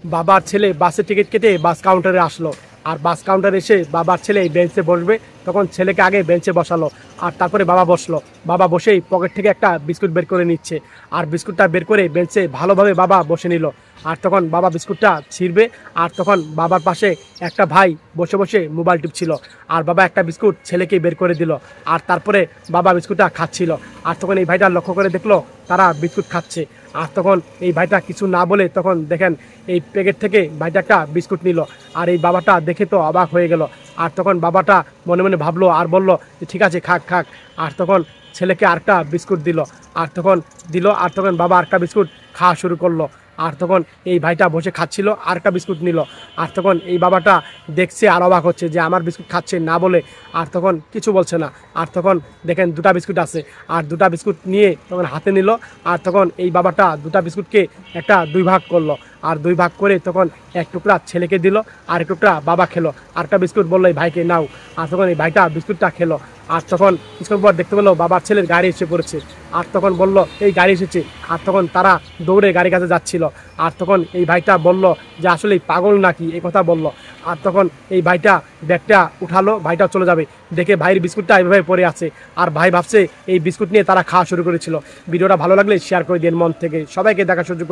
বাবার ছেলে বাসের টিকিট কেটে বাস কাউন্টারে আসলো। আর বাস কাউন্টারে এসে বাবার ছেলে এই বেঞ্চে বসবে, তখন ছেলেকে আগে বেঞ্চে বসালো। আর তারপরে বাবা বসলো। বাবা বসেই পকেট থেকে একটা বিস্কুট বের করে নিচ্ছে। আর বিস্কুটটা বের করে বেঞ্চে ভালোভাবে বাবা বসে নিল। আর তখন বাবা বিস্কুটটা ছিঁড়বে। আর তখন বাবার পাশে একটা ভাই বসে বসে মোবাইল টিপছিল। আর বাবা একটা বিস্কুট ছেলেকে বের করে দিল। আর তারপরে বাবা বিস্কুটটা খাচ্ছিল। আর তখন এই ভাইটা লক্ষ্য করে দেখলো তারা বিস্কুট খাচ্ছে। আর তখন এই ভাইটা কিছু না বলে তখন দেখেন এই প্যাকেট থেকে ভাইটা একটা বিস্কুট নিল। আর এই বাবাটা দেখে তো অবাক হয়ে গেল। আর তখন বাবাটা মনে মনে ভাবলো আর বলল যে ঠিক আছে, খাক খাক। আর তখন ছেলেকে আরেকটা বিস্কুট দিল। আর তখন বাবা আরেকটা বিস্কুট খাওয়া শুরু করলো। আর তখন এই ভাইটা বসে খাচ্ছিল, আরেকটা বিস্কুট নিল। আর তখন এই বাবাটা দেখছে আর অবাক হচ্ছে যে আমার বিস্কুট খাচ্ছে না বলে। আর তখন কিছু বলছে না। আর তখন দেখেন দুটা বিস্কুট আছে। আর দুটা বিস্কুট নিয়ে তখন হাতে নিল। আর তখন এই বাবাটা দুটা বিস্কুটকে একটা দুই ভাগ করলো। আর দুই ভাগ করে তখন এক টুকরা ছেলেকে দিল, আর এক টুকরা বাবা খেলো। আরেকটা বিস্কুট বললো এই ভাইকে নাও। আর তখন এই ভাইটা বিস্কুটটা খেলো। আর তখন কিছুক্ষণ পর দেখতে পেলো বাবার ছেলের গাড়ি এসে পড়েছে। আর তখন বলল এই গাড়ি এসেছে। আর তখন তারা দৌড়ে গাড়ির কাছে যাচ্ছিল। আর তখন এই ভাইটা বলল যে আসলে পাগল নাকি, এই কথা বলল। আর তখন এই ভাইটা ব্যাগটা উঠালো, ভাইটা চলে যাবে। দেখে ভাইয়ের বিস্কুটটা এইভাবে পড়ে আছে। আর ভাই ভাবছে এই বিস্কুট নিয়ে তারা খাওয়া শুরু করেছিল। ভিডিওটা ভালো লাগলে শেয়ার করে দিন মন থেকে, সবাইকে দেখা সুযোগ